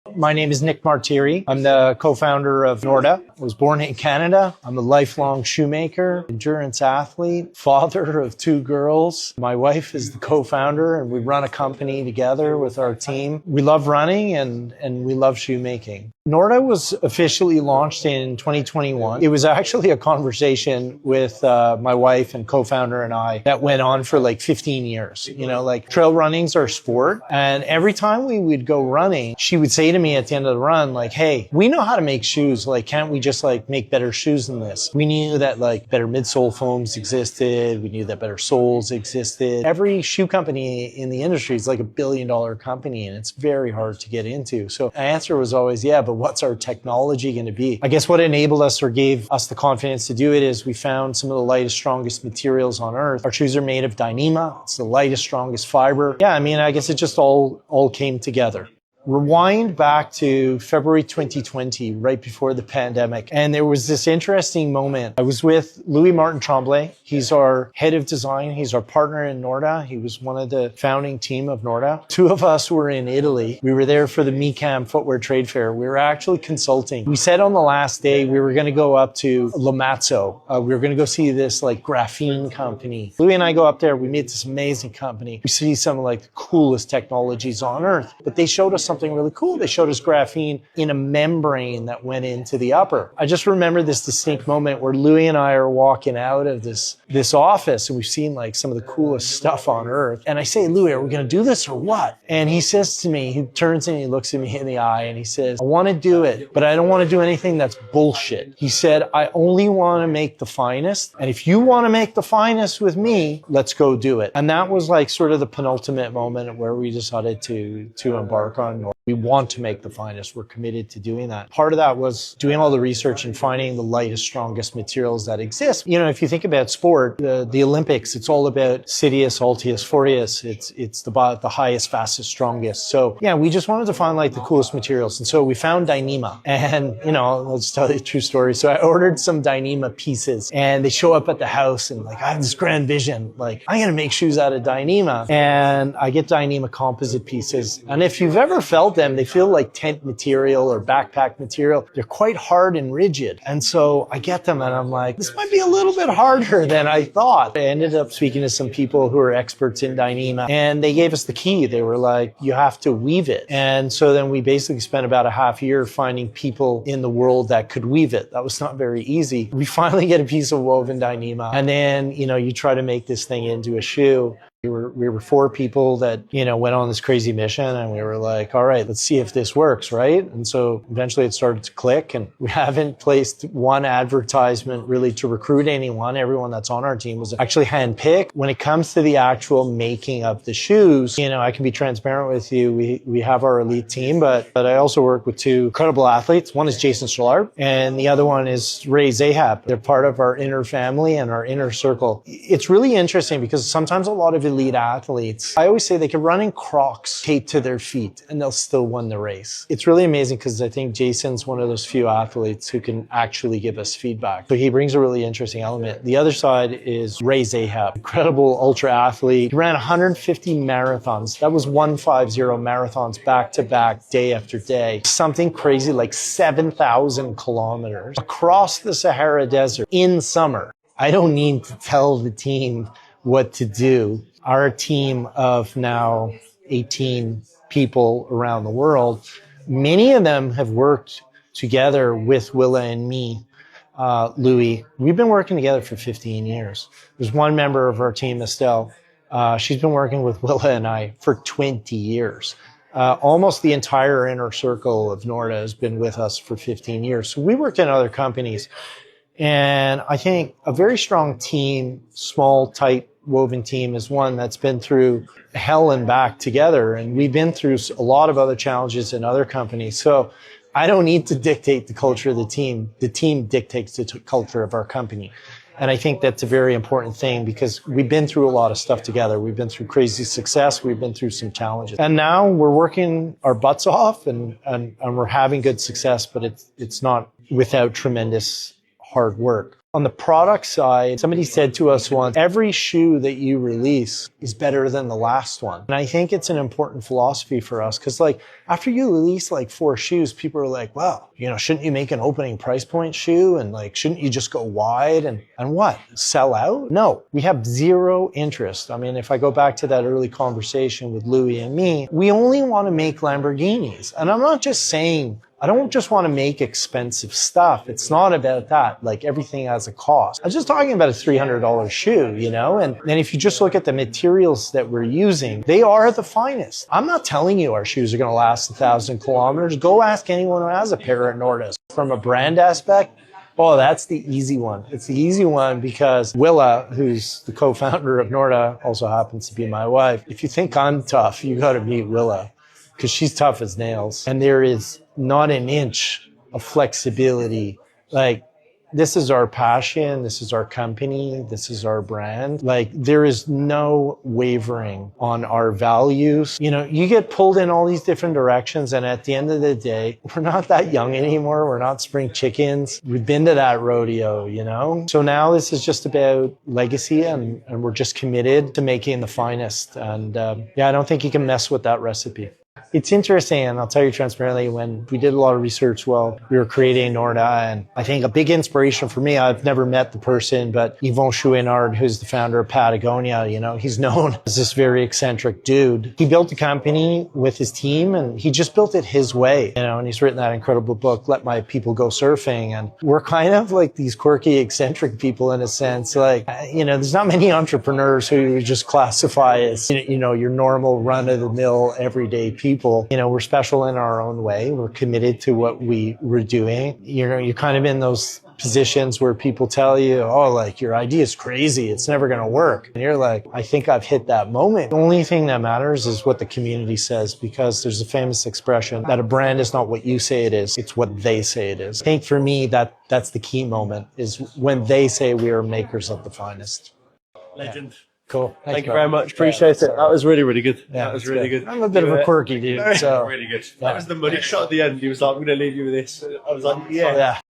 My name is Nick Martire. I'm the co-founder of Norda. I was born in Canada. I'm a lifelong shoemaker, endurance athlete, father of 2 girls. My wife is the co-founder, and we run a company together with our team. We love running and we love shoemaking. Norda was officially launched in 2021. It was actually a conversation with my wife and co-founder and I that went on for like 15 years. You know, like trail running's our sport. And every time we would go running, she would say to me at the end of the run, like, hey, we know how to make shoes. Like, can't we just like make better shoes than this? We knew that like better midsole foams existed. We knew that better soles existed. Every shoe company in the industry is like $1 billion company, and it's very hard to get into. So the answer was always, yeah, but what's our technology going to be? I guess what enabled us or gave us the confidence to do it is we found some of the lightest, strongest materials on earth. Our shoes are made of Dyneema. It's the lightest, strongest fiber. Yeah, I mean, I guess it just all came together. Rewind back to February 2020, right before the pandemic. And there was this interesting moment. I was with Louis Martin Tremblay. He's our head of design. He's our partner in Norda. He was one of the founding team of Norda. 2 of us were in Italy. We were there for the MICAM Footwear Trade Fair. We were actually consulting. We said on the last day, we were going to go up to Lamazzo. We were going to go see this like graphene company. Louis and I go up there. We meet this amazing company. We see some of like the coolest technologies on earth, but they showed us something really cool. They showed us graphene in a membrane that went into the upper. I just remember this distinct moment where Louis and I are walking out of this office, and we've seen like some of the coolest stuff on earth. And I say, Louis, are we going to do this or what? And he says to me, he turns and he looks at me in the eye and he says, I want to do it, but I don't want to do anything that's bullshit. He said, I only want to make the finest. And if you want to make the finest with me, let's go do it. And that was like sort of the penultimate moment where we decided to embark on Norda. We want to make the finest. We're committed to doing that. Part of that was doing all the research and finding the lightest, strongest materials that exist. You know, if you think about sport, the Olympics, it's all about Citius, Altius, Forius. It's the highest, fastest, strongest. So yeah, we just wanted to find like the coolest materials. And so we found Dyneema. And, you know, let's tell you a true story. So I ordered some Dyneema pieces, and they show up at the house, and like I have this grand vision, like I'm going to make shoes out of Dyneema. And I get Dyneema composite pieces. And if you've ever felt them, they feel like tent material or backpack material. They're quite hard and rigid. And so I get them and I'm like, this might be a little bit harder than I thought. I ended up speaking to some people who are experts in Dyneema, and they gave us the key. They were like, you have to weave it. And so then we basically spent about a half year finding people in the world that could weave it. That was not very easy. We finally get a piece of woven Dyneema, and then, you know, you try to make this thing into a shoe. We were 4 people that, you know, went on this crazy mission, and we were like, all right, let's see if this works, right? And so eventually it started to click, and we haven't placed one advertisement really to recruit anyone. Everyone that's on our team was actually handpicked. When it comes to the actual making of the shoes, you know, I can be transparent with you. We have our elite team, but I also work with 2 incredible athletes. One is Jason Schlarb, and the other one is Ray Zahab. They're part of our inner family and our inner circle. It's really interesting because sometimes a lot of elite athletes, I always say they could run in Crocs taped to their feet and they'll still win the race. It's really amazing because I think Jason's one of those few athletes who can actually give us feedback. So he brings a really interesting element. The other side is Ray Zahab, incredible ultra athlete. He ran 150 marathons. That was 150 marathons back to back, day after day. Something crazy like 7,000 kilometers across the Sahara Desert in summer. I don't need to tell the team what to do. Our team of now 18 people around the world, many of them have worked together with Willa and me, Louis. We've been working together for 15 years. There's one member of our team, Estelle. She's been working with Willa and I for 20 years. Almost the entire inner circle of Norda has been with us for 15 years. So we worked in other companies. And I think a very strong team, small, tight, woven team is one that's been through hell and back together. And we've been through a lot of other challenges in other companies. So I don't need to dictate the culture of the team. The team dictates the culture of our company. And I think that's a very important thing because we've been through a lot of stuff together. We've been through crazy success. We've been through some challenges. And now we're working our butts off and we're having good success, but it's not without tremendous hard work. On the product side, somebody said to us once, every shoe that you release is better than the last one. And I think it's an important philosophy for us because like after you release like 4 shoes, people are like, well, you know, shouldn't you make an opening price point shoe? And like, shouldn't you just go wide and what? Sell out? No, we have zero interest. I mean, if I go back to that early conversation with Louis and me, we only want to make Lamborghinis. And I'm not just saying, I don't just want to make expensive stuff. It's not about that. Like everything has a cost. I'm just talking about a $300 shoe, you know? And then if you just look at the materials that we're using, they are the finest. I'm not telling you our shoes are going to last 1,000 kilometers. Go ask anyone who has a pair at Nordas. From a brand aspect, oh, that's the easy one. It's the easy one because Willa, who's the co-founder of Norda, also happens to be my wife. If you think I'm tough, you got to meet Willa because she's tough as nails. And there is not an inch of flexibility. Like, this is our passion. This is our company. This is our brand. Like, there is no wavering on our values. You know, you get pulled in all these different directions. And at the end of the day, we're not that young anymore. We're not spring chickens. We've been to that rodeo, you know? So now this is just about legacy and we're just committed to making the finest. And yeah, I don't think you can mess with that recipe. It's interesting, and I'll tell you transparently, when we did a lot of research while we were creating Norda, and I think a big inspiration for me, I've never met the person, but Yvon Chouinard, who's the founder of Patagonia, you know, he's known as this very eccentric dude. He built a company with his team, and he just built it his way, you know, and he's written that incredible book, Let My People Go Surfing, and we're kind of like these quirky, eccentric people in a sense. Like, you know, there's not many entrepreneurs who you just classify as, you know, your normal run-of-the-mill, everyday people. You know, we're special in our own way. We're committed to what we were doing. You know, you're kind of in those positions where people tell you, oh, like, your idea is crazy. It's never going to work. And you're like, I think I've hit that moment. The only thing that matters is what the community says, because there's a famous expression that a brand is not what you say it is. It's what they say it is. I think for me, that's the key moment, is when they say we are makers of the finest. Legend. Yeah. Cool. Thank you very much. Appreciate it. That was really, really good. Yeah, that was really good. I'm a bit of a quirky dude. So really good. That was the money shot at the end. He was like, I'm going to leave you with this. I was like, yeah.